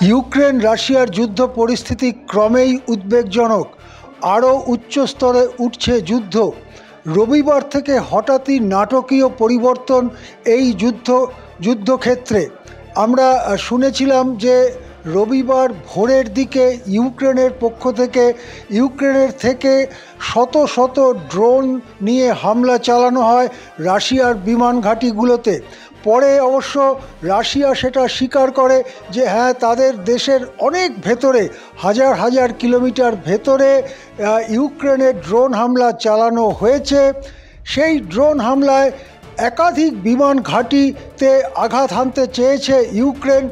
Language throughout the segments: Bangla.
ইউক্রেন রাশিয়ার যুদ্ধ পরিস্থিতি ক্রমেই উদ্বেগজনক। আরও উচ্চ স্তরে উঠছে যুদ্ধ। রবিবার থেকে হঠাৎই নাটকীয় পরিবর্তন এই যুদ্ধক্ষেত্রে। আমরা শুনেছিলাম যে রবিবার ভোরের দিকে ইউক্রেনের থেকে শত শত ড্রোন নিয়ে হামলা চালানো হয় রাশিয়ার বিমান ঘাঁটিগুলোতে। পরে অবশ্য রাশিয়া সেটা স্বীকার করে যে হ্যাঁ, তাদের দেশের অনেক ভেতরে, হাজার হাজার কিলোমিটার ভেতরে ইউক্রেনের ড্রোন হামলা চালানো হয়েছে। সেই ড্রোন হামলায় একাধিক বিমান ঘাঁটিতে আঘাত হানতে চেয়েছে ইউক্রেন।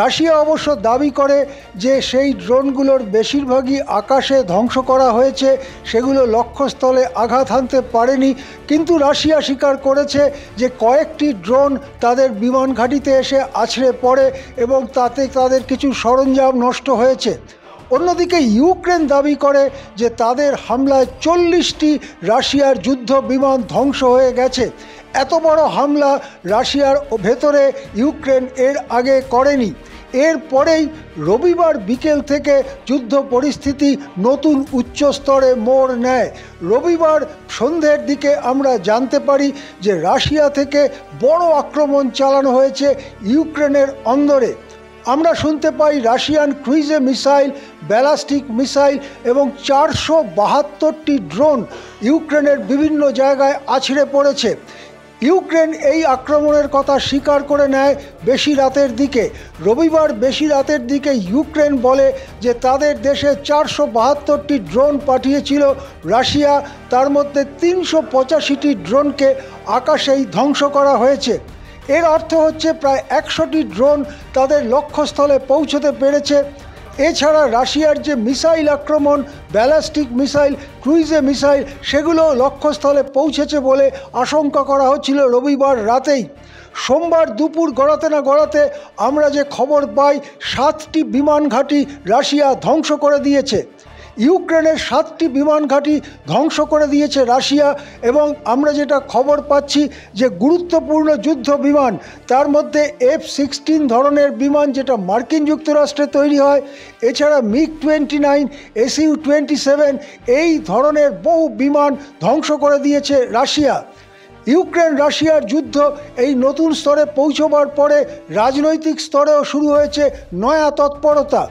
রাশিয়া অবশ্য দাবি করে যে সেই ড্রোনগুলোর বেশিরভাগই আকাশে ধ্বংস করা হয়েছে, সেগুলো লক্ষ্যস্থলে আঘাত হানতে পারেনি। কিন্তু রাশিয়া স্বীকার করেছে যে কয়েকটি ড্রোন তাদের বিমান ঘাঁটিতে এসে আছড়ে পড়ে এবং তাতে তাদের কিছু সরঞ্জাম নষ্ট হয়েছে। অন্যদিকে ইউক্রেন দাবি করে যে তাদের হামলায় 40টি রাশিয়ার যুদ্ধ বিমান ধ্বংস হয়ে গেছে। এত বড় হামলা রাশিয়ার ভেতরে ইউক্রেন এর আগে করেনি। এরপরেই রবিবার বিকেল থেকে যুদ্ধ পরিস্থিতি নতুন উচ্চ স্তরে মোড় নেয়। রবিবার সন্ধ্যের দিকে আমরা জানতে পারি যে রাশিয়া থেকে বড় আক্রমণ চালানো হয়েছে ইউক্রেনের অন্দরে। আমরা শুনতে পাই রাশিয়ান ক্রুইজে মিসাইল, ব্যালাস্টিক মিসাইল এবং 472টি ড্রোন ইউক্রেনের বিভিন্ন জায়গায় আছড়ে পড়েছে। ইউক্রেন এই আক্রমণের কথা স্বীকার করে নেয় বেশি রাতের দিকে। রবিবার বেশি রাতের দিকে ইউক্রেন বলে যে তাদের দেশে 472টি ড্রোন পাঠিয়েছিল রাশিয়া, তার মধ্যে 385টি ড্রোনকে আকাশেই ধ্বংস করা হয়েছে। এর অর্থ হচ্ছে প্রায় 100টি ড্রোন তাদের লক্ষ্যস্থলে পৌঁছতে পেরেছে। এছাড়া রাশিয়ার যে মিসাইল আক্রমণ, ব্যালাস্টিক মিসাইল, ক্রুইজে মিসাইল, সেগুলো লক্ষ্যস্থলে পৌঁছেছে বলে আশঙ্কা করা হচ্ছিল রবিবার রাতেই। সোমবার দুপুর গড়াতে না গড়াতে আমরা যে খবর পাই 7টি বিমান ঘাঁটি রাশিয়া ধ্বংস করে দিয়েছে। ইউক্রেনের 7টি বিমান ঘাঁটি ধ্বংস করে দিয়েছে রাশিয়া। এবং আমরা যেটা খবর পাচ্ছি যে গুরুত্বপূর্ণ যুদ্ধ বিমান, তার মধ্যে F-16 ধরনের বিমান যেটা মার্কিন যুক্তরাষ্ট্রে তৈরি হয়, এছাড়া MiG-29, Su-27 এই ধরনের বহু বিমান ধ্বংস করে দিয়েছে রাশিয়া। ইউক্রেন রাশিয়ার যুদ্ধ এই নতুন স্তরে পৌঁছবার পরে রাজনৈতিক স্তরেও শুরু হয়েছে নয়া তৎপরতা।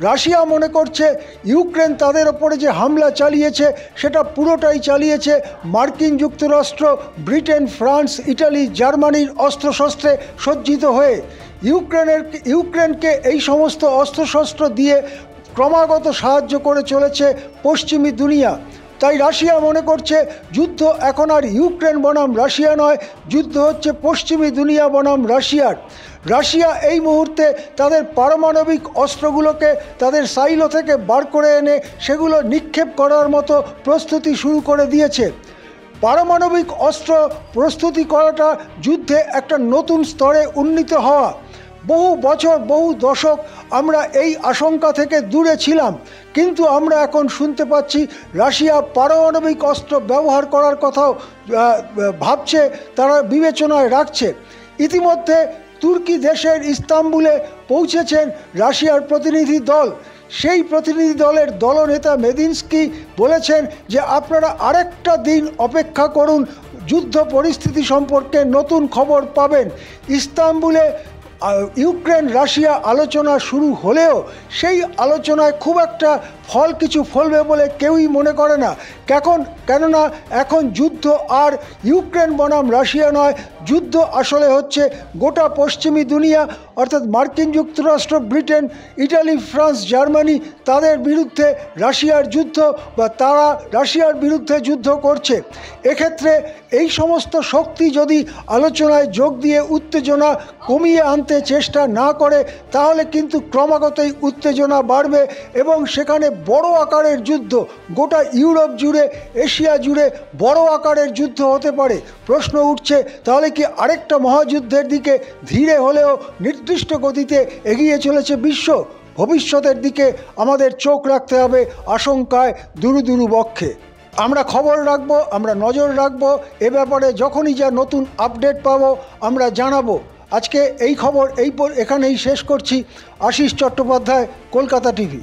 রাশিয়া মনে করছে ইউক্রেন তাদের ওপরে যে হামলা চালিয়েছে সেটা পুরোটাই চালিয়েছে মার্কিন যুক্তরাষ্ট্র, ব্রিটেন, ফ্রান্স, ইটালি, জার্মানির অস্ত্রশস্ত্রে সজ্জিত হয়ে। ইউক্রেনকে এই সমস্ত অস্ত্রশস্ত্র দিয়ে ক্রমাগত সাহায্য করে চলেছে পশ্চিমী দুনিয়া। তাই রাশিয়া মনে করছে যুদ্ধ এখন আর ইউক্রেন বনাম রাশিয়া নয়, যুদ্ধ হচ্ছে পশ্চিমী দুনিয়া বনাম রাশিয়ার। রাশিয়া এই মুহূর্তে তাদের পারমাণবিক অস্ত্রগুলোকে তাদের সাইলো থেকে বার করে এনে সেগুলো নিক্ষেপ করার মতো প্রস্তুতি শুরু করে দিয়েছে। পারমাণবিক অস্ত্র প্রস্তুতি করাটা যুদ্ধে একটা নতুন স্তরে উন্নীত হওয়া। বহু বছর, বহু দশক আমরা এই আশঙ্কা থেকে দূরে ছিলাম, কিন্তু আমরা এখন শুনতে পাচ্ছি রাশিয়া পারমাণবিক অস্ত্র ব্যবহার করার কথাও ভাবছে, তারা বিবেচনায় রাখছে। ইতিমধ্যে তুর্কি দেশের ইস্তাম্বুলে পৌঁছেছেন রাশিয়ার প্রতিনিধি দল। সেই প্রতিনিধি দলের দলনেতা মেদিনস্কি বলেছেন যে আপনারা আরেকটা দিন অপেক্ষা করুন, যুদ্ধ পরিস্থিতি সম্পর্কে নতুন খবর পাবেন। ইস্তাম্বুলে ইউক্রেন রাশিয়া আলোচনা শুরু হলেও সেই আলোচনায় খুব একটা কিছু ফলবে বলে কেউই মনে করে না। কেননা এখন যুদ্ধ আর ইউক্রেন বনাম রাশিয়া নয়, যুদ্ধ আসলে হচ্ছে গোটা পশ্চিমী দুনিয়া, অর্থাৎ মার্কিন যুক্তরাষ্ট্র, ব্রিটেন, ইটালি, ফ্রান্স, জার্মানি, তাদের বিরুদ্ধে রাশিয়ার যুদ্ধ, বা তারা রাশিয়ার বিরুদ্ধে যুদ্ধ করছে। এক্ষেত্রে এই সমস্ত শক্তি যদি আলোচনায় যোগ দিয়ে উত্তেজনা কমিয়ে আনতে চেষ্টা না করে, তাহলে কিন্তু ক্রমাগতই উত্তেজনা বাড়বে এবং সেখানে বড় আকারের যুদ্ধ, গোটা ইউরোপ জুড়ে, এশিয়া জুড়ে বড় আকারের যুদ্ধ হতে পারে। প্রশ্ন উঠছে তাহলে কি আরেকটা মহাযুদ্ধের দিকে ধীরে হলেও নির্দিষ্ট গতিতে এগিয়ে চলেছে বিশ্ব? ভবিষ্যতের দিকে আমাদের চোখ রাখতে হবে আশঙ্কায় দুরু বক্ষে। আমরা খবর রাখবো, আমরা নজর রাখবো, এ ব্যাপারে যখনই যা নতুন আপডেট পাবো আমরা জানাবো। আজকে এই খবর এখানেই শেষ করছি। আশিস চট্টোপাধ্যায়, কলকাতা টিভি।